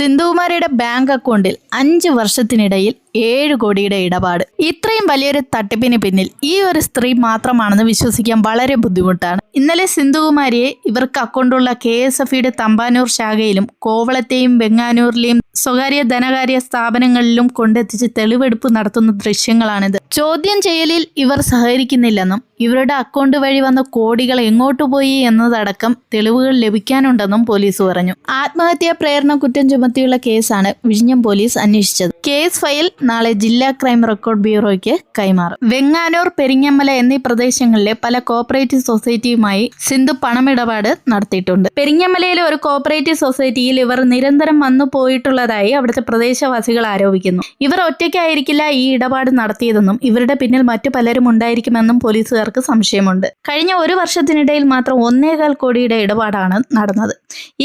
സിന്ധുകുമാരിയുടെ bank അക്കൗണ്ടിൽ 5 വർഷത്തിനിടയിൽ 7 കോടിയുടെ ഇടപാട്. ഇത്രയും വലിയൊരു തട്ടിപ്പിന് പിന്നിൽ ഈ ഒരു സ്ത്രീ മാത്രമാണെന്ന് വിശ്വസിക്കാൻ വളരെ ബുദ്ധിമുട്ടാണ്. ഇന്നലെ സിന്ധുകുമാരിയെ ഇവർക്ക് അക്കൗണ്ടുള്ള KSFയുടെ തമ്പാനൂർ ശാഖയിലും കോവളത്തെയും വെങ്ങാനൂരിലെയും സ്വകാര്യ ധനകാര്യ സ്ഥാപനങ്ങളിലും കൊണ്ടെത്തിച്ച് തെളിവെടുപ്പ് നടത്തുന്ന ദൃശ്യങ്ങളാണിത്. ചോദ്യം ചെയ്യലിൽ ഇവർ സഹകരിക്കുന്നില്ലെന്നും ഇവരുടെ അക്കൗണ്ട് വഴി വന്ന കോടികൾ എങ്ങോട്ടു പോയി എന്നതടക്കം തെളിവുകൾ ലഭിക്കാനുണ്ടെന്നും പോലീസ് പറഞ്ഞു. ആത്മഹത്യാ പ്രേരണ കുറ്റം ചുമത്തിയുള്ള കേസാണ് വിഴിഞ്ഞം പോലീസ് അന്വേഷിച്ചത്. കേസ് ഫയൽ നാളെ ജില്ലാ ക്രൈം റെക്കോർഡ് ബ്യൂറോയ്ക്ക് കൈമാറും. വെങ്ങാനൂർ, പെരിങ്ങമല എന്നീ പ്രദേശങ്ങളിലെ പല കോഓപ്പറേറ്റീവ് സൊസൈറ്റിയുമായി സിന്ധു പണമിടപാട് നടത്തിയിട്ടുണ്ട്. പെരിങ്ങമലയിലെ ഒരു കോഓപ്പറേറ്റീവ് സൊസൈറ്റിയിൽ ഇവർ നിരന്തരം വന്നു പോയിട്ടുള്ളതായി അവിടുത്തെ പ്രദേശവാസികൾ ആരോപിക്കുന്നു. ഇവർ ഒറ്റയ്ക്കായിരിക്കില്ല ഈ ഇടപാട് നടത്തിയതെന്നും ഇവരുടെ പിന്നിൽ മറ്റു പലരും ഉണ്ടായിരിക്കുമെന്നും പോലീസുകാർക്ക് സംശയമുണ്ട്. കഴിഞ്ഞ 1 വർഷത്തിനിടയിൽ മാത്രം 1.25 കോടിയുടെ ഇടപാടാണ് നടന്നത്.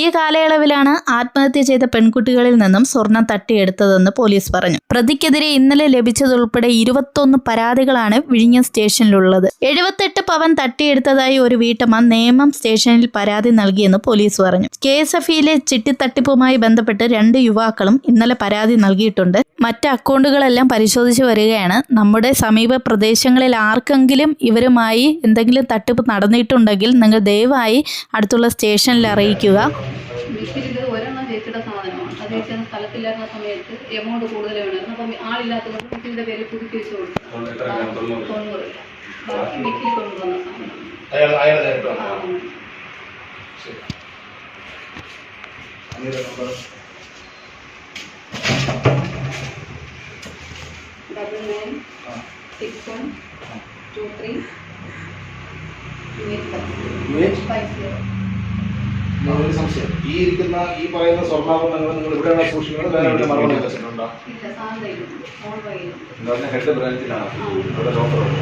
ഈ കാലയളവിലാണ് ആത്മഹത്യ ചെയ്ത പെൺകുട്ടികളിൽ നിന്നും സ്വർണം തട്ടിയെടുത്തതെന്ന് പോലീസ് പറഞ്ഞു. പ്രതിക്കെതിരെ ഇന്നലെ ലഭിച്ചതുൾപ്പെടെ 21 പരാതികളാണ് വിഴിഞ്ഞം സ്റ്റേഷനിലുള്ളത്. 78 പവൻ തട്ടിയെടുത്തതായി ഒരു വീട്ടമ്മ നേമം സ്റ്റേഷനിൽ പരാതി നൽകിയെന്ന് പോലീസ് പറഞ്ഞു. KSFയിലെ ചിട്ടിത്തട്ടിപ്പുമായി ബന്ധപ്പെട്ട് 2 യുവാക്കളും ഇന്നലെ പരാതി നൽകിയിട്ടുണ്ട്. മറ്റ് അക്കൗണ്ടുകളെല്ലാം പരിശോധിച്ച് വരികയാണ്. നമ്മുടെ സമീപ പ്രദേശങ്ങളിൽ ആർക്കെങ്കിലും ഇവരുമായി എന്തെങ്കിലും തട്ടിപ്പ് നടന്നിട്ടുണ്ടെങ്കിൽ നിങ്ങൾ ദയവായി അടുത്തുള്ള സ്റ്റേഷനിൽ അറിയിക്കുക. സ്ഥലത്തില്ലാത്ത സമയത്ത് എമൗണ്ട് കൂടുതൽ വേണമായിരുന്നു. അപ്പം ആളില്ലാത്തതുകൊണ്ട് മിക്കിലിന്റെ പേര് പുതുക്കി വെച്ച് കൊടുത്തു. 90 ബാക്കി മിക്കിൽ കൊണ്ടുവന്ന സാധനം. സംശയം ഈ ഇരിക്കുന്ന ഈ പറയുന്ന സ്വർണ്ണാഭരണങ്ങൾ നിങ്ങൾ ഇവിടെയാണ് സൂക്ഷിക്കുന്നത്? വേറെ മറന്നു വെച്ചിട്ടുണ്ടോ? ഇല്ല, സാധനം ഹെഡ് ബ്രാഞ്ചിലാണ് ഇവിടെ ലോക്കറുണ്ട്.